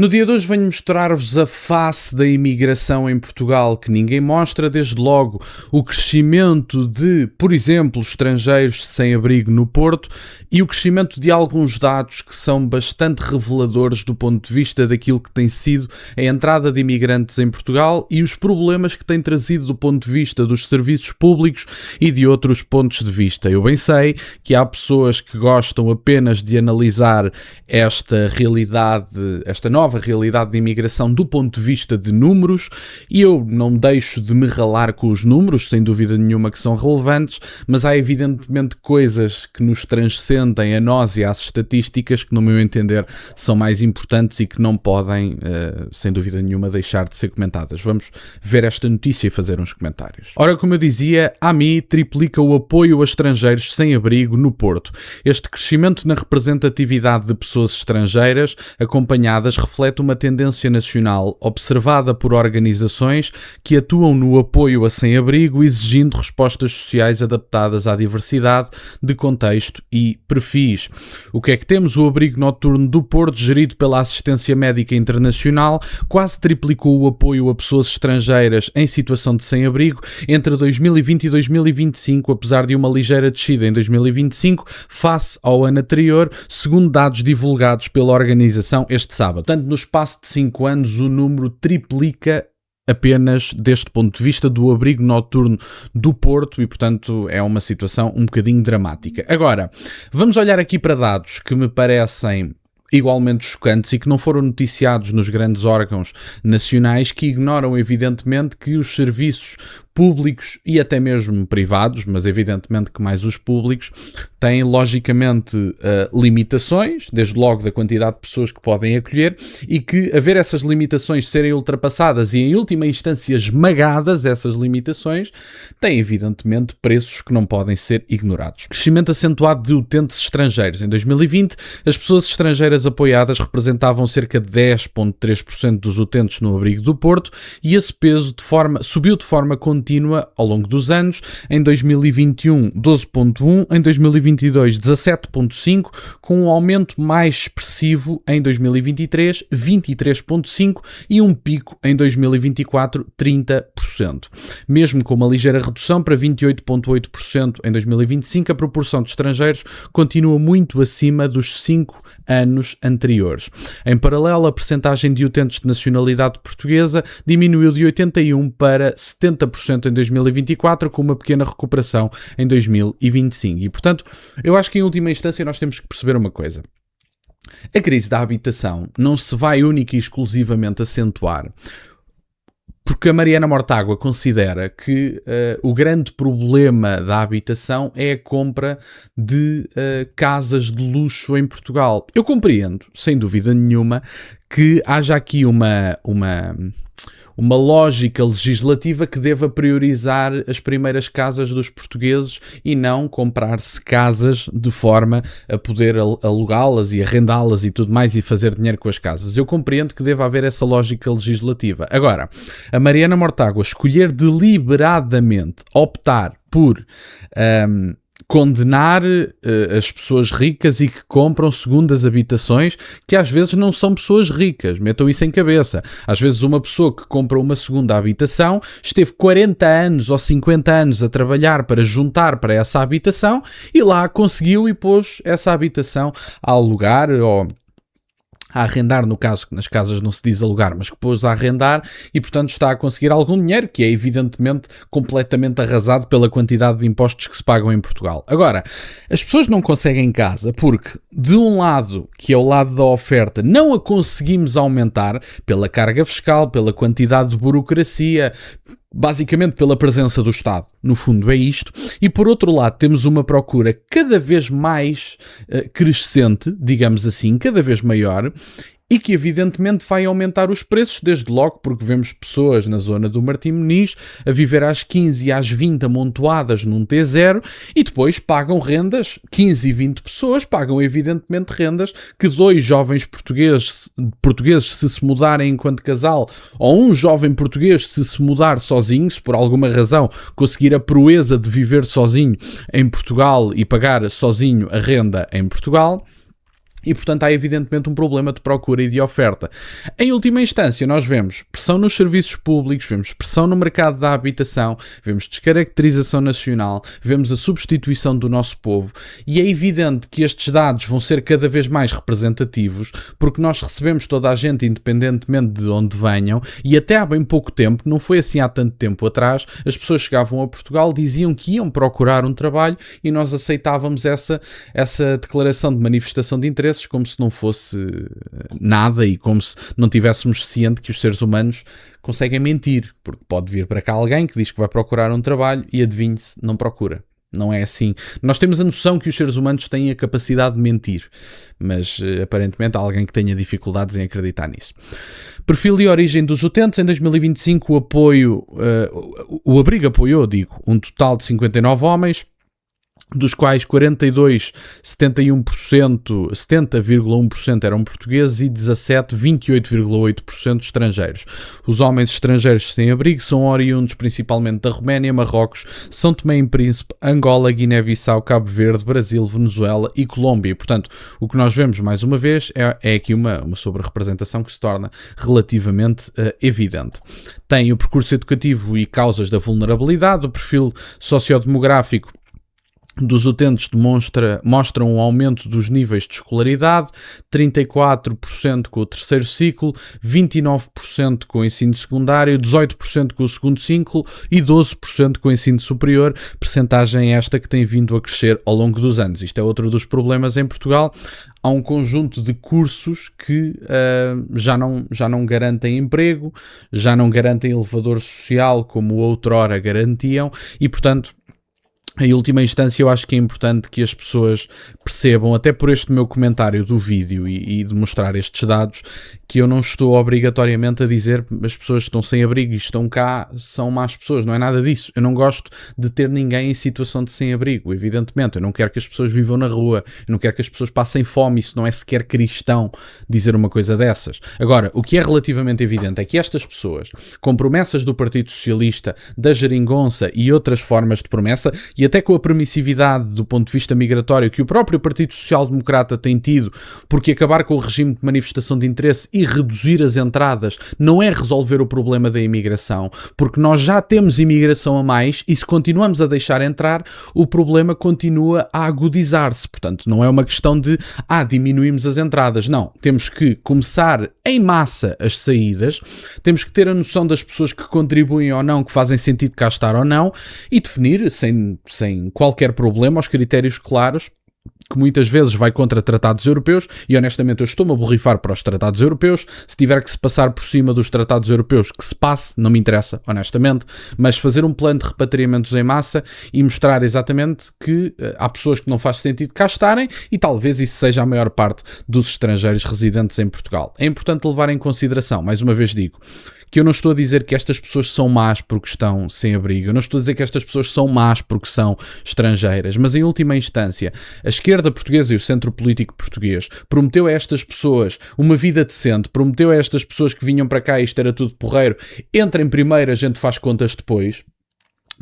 No dia de hoje venho mostrar-vos a face da imigração em Portugal, que ninguém mostra, desde logo o crescimento de, por exemplo, estrangeiros sem abrigo no Porto e o crescimento de alguns dados que são bastante reveladores do ponto de vista daquilo que tem sido a entrada de imigrantes em Portugal e os problemas que tem trazido do ponto de vista dos serviços públicos e de outros pontos de vista. Eu bem sei que há pessoas que gostam apenas de analisar esta realidade, esta nova realidade de imigração do ponto de vista de números, e eu não deixo de me ralar com os números, sem dúvida nenhuma que são relevantes, mas há evidentemente coisas que nos transcendem a nós e às estatísticas que, no meu entender, são mais importantes e que não podem, sem dúvida nenhuma, deixar de ser comentadas. Vamos ver esta notícia e fazer uns comentários. Ora, como eu dizia, a AMI triplica o apoio a estrangeiros sem abrigo no Porto. Este crescimento na representatividade de pessoas estrangeiras acompanhadas reflete uma tendência nacional observada por organizações que atuam no apoio a sem-abrigo, exigindo respostas sociais adaptadas à diversidade de contexto e perfis. O que é que temos? O abrigo noturno do Porto, gerido pela Assistência Médica Internacional, quase triplicou o apoio a pessoas estrangeiras em situação de sem-abrigo entre 2020 e 2025, apesar de uma ligeira descida em 2025 face ao ano anterior, segundo dados divulgados pela organização este sábado. Portanto, no espaço de 5 anos, o número triplica apenas deste ponto de vista do abrigo noturno do Porto e, portanto, é uma situação um bocadinho dramática. Agora, vamos olhar aqui para dados que me parecem igualmente chocantes e que não foram noticiados nos grandes órgãos nacionais, que ignoram evidentemente que os serviços públicos e até mesmo privados, mas evidentemente que mais os públicos, têm logicamente limitações, desde logo da quantidade de pessoas que podem acolher, e que, a ver essas limitações serem ultrapassadas e em última instância esmagadas, essas limitações, têm evidentemente preços que não podem ser ignorados. Crescimento acentuado de utentes estrangeiros. Em 2020, as pessoas estrangeiras apoiadas representavam cerca de 10,3% dos utentes no abrigo do Porto, e esse peso subiu de forma contínua ao longo dos anos. Em 2021, 12,1%, em 2022, 17,5%, com um aumento mais expressivo em 2023, 23,5%, e um pico em 2024, 30%. Mesmo com uma ligeira redução para 28,8% em 2025, a proporção de estrangeiros continua muito acima dos 5 anos anteriores. Em paralelo, a percentagem de utentes de nacionalidade portuguesa diminuiu de 81% para 70% em 2024, com uma pequena recuperação em 2025. E, portanto, eu acho que em última instância nós temos que perceber uma coisa. A crise da habitação não se vai única e exclusivamente acentuar porque a Mariana Mortágua considera que o grande problema da habitação é a compra de casas de luxo em Portugal. Eu compreendo, sem dúvida nenhuma, que haja aqui uma lógica legislativa que deva priorizar as primeiras casas dos portugueses e não comprar-se casas de forma a poder alugá-las e arrendá-las e tudo mais e fazer dinheiro com as casas. Eu compreendo que deva haver essa lógica legislativa. Agora, a Mariana Mortágua escolher deliberadamente optar por condenar as pessoas ricas e que compram segundas habitações, que às vezes não são pessoas ricas, metam isso em cabeça. Às vezes uma pessoa que compra uma segunda habitação esteve 40 anos ou 50 anos a trabalhar para juntar para essa habitação e lá conseguiu e pôs essa habitação a alugar ou a arrendar, no caso que nas casas não se diz alugar, mas que pôs a arrendar e, portanto, está a conseguir algum dinheiro que é evidentemente completamente arrasado pela quantidade de impostos que se pagam em Portugal. Agora, as pessoas não conseguem casa porque, de um lado, que é o lado da oferta, não a conseguimos aumentar pela carga fiscal, pela quantidade de burocracia, basicamente pela presença do Estado, no fundo é isto, e por outro lado temos uma procura cada vez mais crescente, digamos assim, cada vez maior, e que evidentemente vai aumentar os preços, desde logo porque vemos pessoas na zona do Martim Moniz a viver às 15 e às 20 amontoadas num T0 e depois pagam rendas, 15 e 20 pessoas pagam evidentemente rendas que dois jovens portugueses se mudarem enquanto casal, ou um jovem português se mudar sozinho, se por alguma razão conseguir a proeza de viver sozinho em Portugal e pagar sozinho a renda em Portugal, E, portanto, há evidentemente um problema de procura e de oferta. Em última instância, nós vemos pressão nos serviços públicos, vemos pressão no mercado da habitação, vemos descaracterização nacional, vemos a substituição do nosso povo, e é evidente que estes dados vão ser cada vez mais representativos, porque nós recebemos toda a gente, independentemente de onde venham, e até há bem pouco tempo, não foi assim há tanto tempo atrás, as pessoas chegavam a Portugal, diziam que iam procurar um trabalho e nós aceitávamos essa declaração de manifestação de interesse como se não fosse nada e como se não tivéssemos ciente que os seres humanos conseguem mentir, porque pode vir para cá alguém que diz que vai procurar um trabalho e adivinhe-se, não procura. Não é assim. Nós temos a noção que os seres humanos têm a capacidade de mentir, mas aparentemente há alguém que tenha dificuldades em acreditar nisso. Perfil e origem dos utentes. Em 2025 o abrigo apoiou, um total de 59 homens, dos quais 70,1% eram portugueses e 28,8% estrangeiros. Os homens estrangeiros sem abrigo são oriundos principalmente da Roménia, Marrocos, São Tomé e Príncipe, Angola, Guiné-Bissau, Cabo Verde, Brasil, Venezuela e Colômbia. Portanto, o que nós vemos mais uma vez é aqui uma sobre-representação que se torna relativamente evidente. Tem o percurso educativo e causas da vulnerabilidade, o perfil sociodemográfico dos utentes mostram um aumento dos níveis de escolaridade, 34% com o terceiro ciclo, 29% com o ensino secundário, 18% com o segundo ciclo e 12% com o ensino superior, percentagem esta que tem vindo a crescer ao longo dos anos. Isto é outro dos problemas em Portugal. Há um conjunto de cursos que já não garantem emprego, já não garantem elevador social como outrora garantiam e, portanto, em última instância, eu acho que é importante que as pessoas percebam, até por este meu comentário do vídeo e de mostrar estes dados, que eu não estou obrigatoriamente a dizer que as pessoas que estão sem abrigo e estão cá são más pessoas, não é nada disso. Eu não gosto de ter ninguém em situação de sem-abrigo, evidentemente. Eu não quero que as pessoas vivam na rua, eu não quero que as pessoas passem fome, isso não é sequer cristão dizer uma coisa dessas. Agora, o que é relativamente evidente é que estas pessoas, com promessas do Partido Socialista, da geringonça e outras formas de promessa, e até com a permissividade do ponto de vista migratório que o próprio Partido Social Democrata tem tido, porque acabar com o regime de manifestação de interesse e reduzir as entradas não é resolver o problema da imigração, porque nós já temos imigração a mais e se continuamos a deixar entrar, o problema continua a agudizar-se. Portanto, não é uma questão de diminuímos as entradas. Não, temos que começar em massa as saídas, temos que ter a noção das pessoas que contribuem ou não, que fazem sentido cá estar ou não, e definir sem qualquer problema os critérios claros, que muitas vezes vai contra tratados europeus, e honestamente eu estou-me a borrifar para os tratados europeus. Se tiver que se passar por cima dos tratados europeus, que se passe, não me interessa, honestamente, mas fazer um plano de repatriamentos em massa e mostrar exatamente que há pessoas que não faz sentido cá estarem e talvez isso seja a maior parte dos estrangeiros residentes em Portugal. É importante levar em consideração, mais uma vez digo, que eu não estou a dizer que estas pessoas são más porque estão sem abrigo, eu não estou a dizer que estas pessoas são más porque são estrangeiras, mas em última instância, a esquerda portuguesa e o centro político português prometeu a estas pessoas uma vida decente, prometeu a estas pessoas que vinham para cá e isto era tudo porreiro, entrem primeiro, a gente faz contas depois,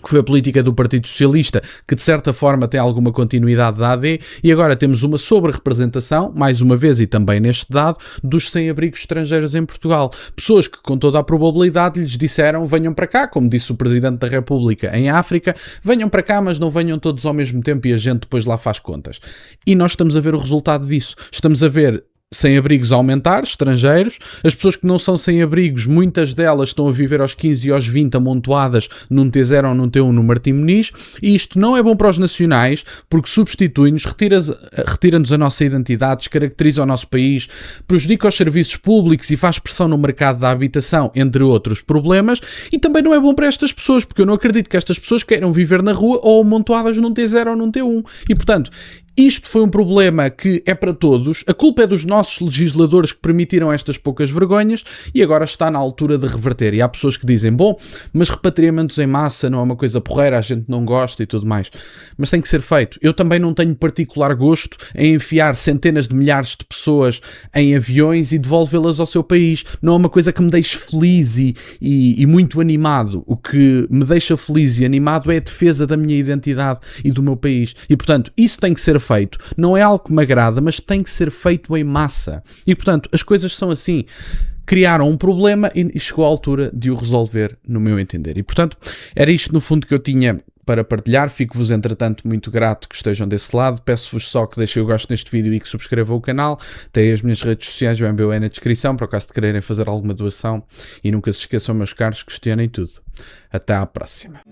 que foi a política do Partido Socialista, que de certa forma tem alguma continuidade da AD, e agora temos uma sobre-representação, mais uma vez e também neste dado, dos sem-abrigos estrangeiros em Portugal. Pessoas que com toda a probabilidade lhes disseram venham para cá, como disse o Presidente da República em África, venham para cá mas não venham todos ao mesmo tempo e a gente depois lá faz contas. E nós estamos a ver o resultado disso. Estamos a ver sem-abrigos a aumentar, estrangeiros, as pessoas que não são sem-abrigos, muitas delas estão a viver aos 15 e aos 20 amontoadas num T0 ou num T1 no Martim Moniz, e isto não é bom para os nacionais, porque substitui-nos, retira-nos a nossa identidade, descaracteriza o nosso país, prejudica os serviços públicos e faz pressão no mercado da habitação, entre outros problemas, e também não é bom para estas pessoas, porque eu não acredito que estas pessoas queiram viver na rua ou amontoadas num T0 ou num T1, e portanto, isto foi um problema que é para todos, a culpa é dos nossos legisladores que permitiram estas poucas vergonhas e agora está na altura de reverter. E há pessoas que dizem, bom, mas repatriamentos em massa não é uma coisa porreira, a gente não gosta e tudo mais. Mas tem que ser feito. Eu também não tenho particular gosto em enfiar centenas de milhares de pessoas em aviões e devolvê-las ao seu país. Não é uma coisa que me deixe feliz e muito animado. O que me deixa feliz e animado é a defesa da minha identidade e do meu país. E portanto, isso tem que ser feito. Não é algo que me agrada, mas tem que ser feito em massa. E, portanto, as coisas são assim. Criaram um problema e chegou a altura de o resolver, no meu entender. E, portanto, era isto no fundo que eu tinha para partilhar. Fico-vos, entretanto, muito grato que estejam desse lado. Peço-vos só que deixem o gosto neste vídeo e que subscrevam o canal. Tem as minhas redes sociais, o MBA na descrição, para o caso de quererem fazer alguma doação. E nunca se esqueçam, meus caros, questionem tudo. Até à próxima.